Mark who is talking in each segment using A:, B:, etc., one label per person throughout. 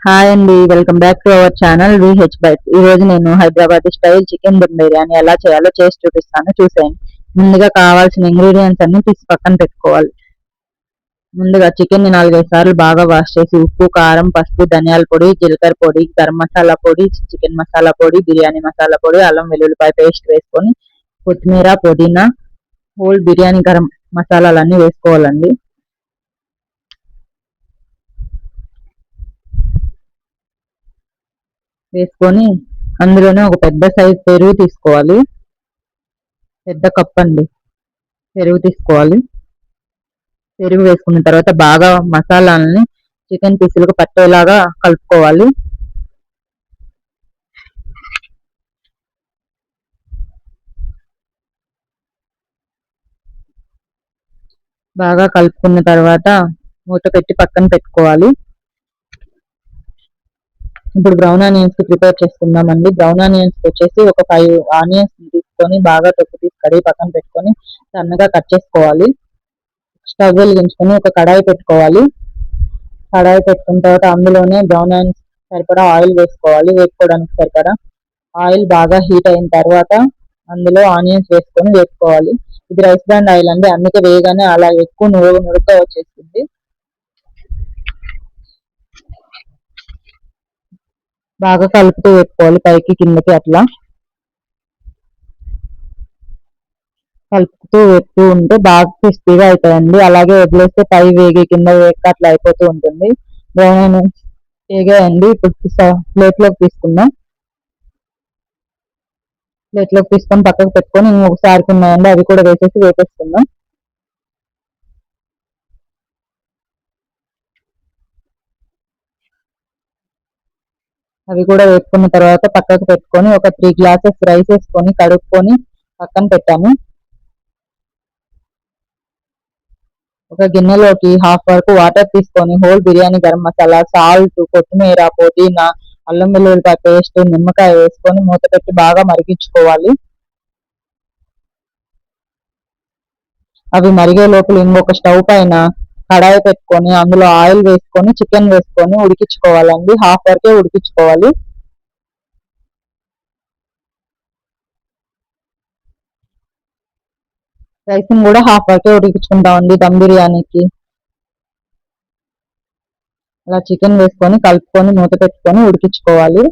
A: Hi అండి, welcome back to our channel VH byte. ఈ రోజు నేను హైదరాబాద్ స్టైల్ చికెన్ దమ్ బిర్యానీ ఎలా చేయాలో చేసి చూపిస్తాను, చూసేయండి. ముందుగా కావాల్సిన ఇంగ్రీడియంట్స్ అన్ని తీసి పక్కన పెట్టుకోవాలి. ముందుగా చికెన్ ని 4-5 సార్లు బాగా వాష్ చేసి ఉప్పు, కారం, పసుపు, ధనియాల పొడి, జీలకర్ర పొడి, గరం మసాలా పొడి, చికెన్ మసాలా పొడి, బిర్యానీ మసాలా పొడి, అల్లం వెల్లుల్లిపాయ పేస్ట్ వేసుకొని కొత్తిమీర, పుదీనా, హోల్ బిర్యానీ గరం మసాలాలన్నీ వేసుకోవాలండి. వేసుకొని అందులోనే ఒక పెద్ద సైజ్ పెరుగు తీసుకోవాలి. పెద్ద కప్ అండి పెరుగు తీసుకోవాలి. పెరుగు వేసుకున్న తర్వాత బాగా మసాలాలని చికెన్ పీసులకు పట్టేలాగా కలుపుకోవాలి. బాగా కలుపుకున్న తర్వాత మూత పెట్టి పక్కన పెట్టుకోవాలి. ఇప్పుడు బ్రౌన్ ఆనియన్స్ కి ప్రిపేర్ చేసుకుందామండి. బ్రౌన్ ఆనియన్స్ వచ్చేసి ఒక 5 ఆనియన్స్ తీసుకొని బాగా తొక్కు తీసి కడిగి పక్కన పెట్టుకొని సన్నగా కట్ చేసుకోవాలి. స్టవ్ వెలిగించుకొని ఒక కడాయి పెట్టుకోవాలి. కడాయి పెట్టుకున్న తర్వాత అందులోనే బ్రౌన్ ఆనియన్స్ సరిపడా ఆయిల్ వేసుకోవాలి. వేసుకోవడానికి సరిపడా ఆయిల్ బాగా హీట్ అయిన తర్వాత అందులో ఆనియన్స్ వేసుకొని వేసుకోవాలి. ఇది రైస్ బ్రాండ్ ఆయిల్ అండి, అందుకే వేయగానే అలా ఎక్కువ నురుగ్గా వచ్చేస్తుంది. బాగా కలుపుతూ వేసుకోవాలి, పైకి కిందకి అట్లా కలుపుతూ వేస్తూ ఉంటే బాగా క్రిస్పీగా అవుతాయండి. అలాగే వదిలేస్తే పై వేగి కింద వేగక అట్లా అయిపోతూ ఉంటుంది. బ్రౌన్ ఆనియన్స్ వేగాయండి. ఇప్పుడు ప్లేట్లోకి తీసుకుందాం. ప్లేట్లోకి తీసుకొని పక్కకు పెట్టుకొని ఇంకొకసారి ఉన్నాయండి, అవి కూడా వేసేసి వేపేసుకుందాం. అవి కూడా వేసుకున్న తర్వాత పక్కకు పెట్టుకొని ఒక 3 గ్లాసెస్ రైస్ వేసుకొని కడుక్కొని పక్కన పెట్టాము. ఒక గిన్నెలోకి హాఫ్ వరకు వాటర్ తీసుకొని హోల్ బిర్యానీ గరం మసాలా, సాల్ట్, కొత్తిమీర, పుదీనా, అల్లం వెల్లుల్లిపాయ పేస్ట్, నిమ్మకాయ వేసుకొని మూత పెట్టి బాగా మరిగించుకోవాలి. అవి మరిగే లోపల ఇంకొక స్టవ్ పైన కడాయి పెట్టుకొని అందులో ఆయిల్ వేసుకొని చికెన్ వేసుకొని ఉడికించుకోవాలండి. హాఫ్ వరకే ఉడికించుకోవాలి. రైస్ కూడా హాఫ్ వరకే ఉడికించుకుంటామండి దమ్ బిర్యానీకి. అలా చికెన్ వేసుకొని కలుపుకొని మూత పెట్టుకొని ఉడికించుకోవాలి.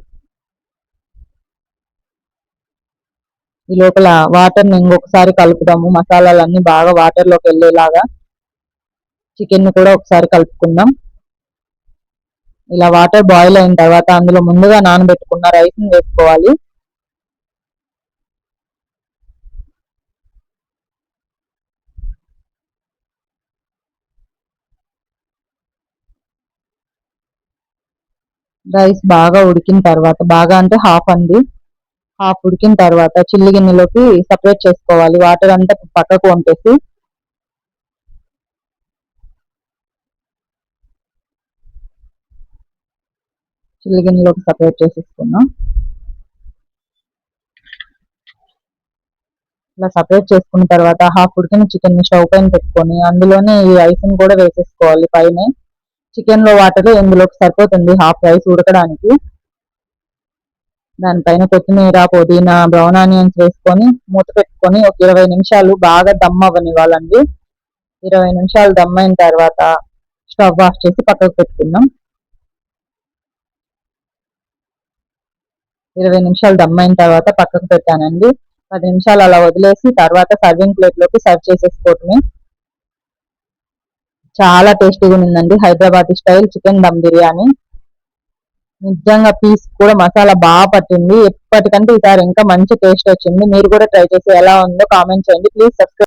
A: ఈ లోపల వాటర్ని ఇంకొకసారి కలుపుదాము. మసాలాలన్నీ బాగా వాటర్లోకి వెళ్ళేలాగా చికెన్ కూడా ఒకసారి కలుపుకుందాం. ఇలా వాటర్ బాయిల్ అయిన తర్వాత అందులో ముందుగా నానబెట్టుకున్న రైస్ని వేసుకోవాలి. రైస్ బాగా ఉడికిన తర్వాత, బాగా అంటే హాఫ్ అండి, హాఫ్ ఉడికిన తర్వాత చిల్లి గిన్నెలోకి సపరేట్ చేసుకోవాలి. వాటర్ అంతా పక్కకు వంపేసి చిల్లి గిన్నెలోకి సపరేట్ చేసేసుకున్నాం. ఇలా సపరేట్ చేసుకున్న తర్వాత హాఫ్ ఉడికిన చికెన్ ని స్టవ్ పైన పెట్టుకొని అందులోనే ఈ రైస్ ని కూడా వేసేసుకోవాలి. పైన చికెన్ లో వాటర్ ఇందులోకి సరిపోతుంది హాఫ్ రైస్ ఉడకడానికి. దానిపైన కొత్తిమీర, పుదీనా, బ్రౌన్ ఆనియన్స్ వేసుకొని మూత పెట్టుకొని ఒక 20 నిమిషాలు బాగా దమ్ అవ్వనివ్వాలండి. 20 నిమిషాలు దమ్ అయిన తర్వాత స్టవ్ ఆఫ్ చేసి పక్కకు పెట్టుకుందాం. 20 నిమిషాలు దమ్ అయిన తర్వాత పక్కకు పెట్టానండి. 10 నిమిషాలు అలా వదిలేసి తర్వాత సర్వింగ్ ప్లేట్ లోకి సర్వ్ చేసేసుకోవటమే. చాలా టేస్టీగా ఉందండి హైదరాబాద్ స్టైల్ చికెన్ దమ్ బిర్యానీ. నిజంగా పీస్ కూడా మసాలా బాగా పట్టింది. ఎప్పటికంటే ఈసారి ఇంకా మంచి టేస్ట్ వచ్చింది. మీరు కూడా ట్రై చేసి ఎలా ఉందో కామెంట్ చేయండి. Please subscribe.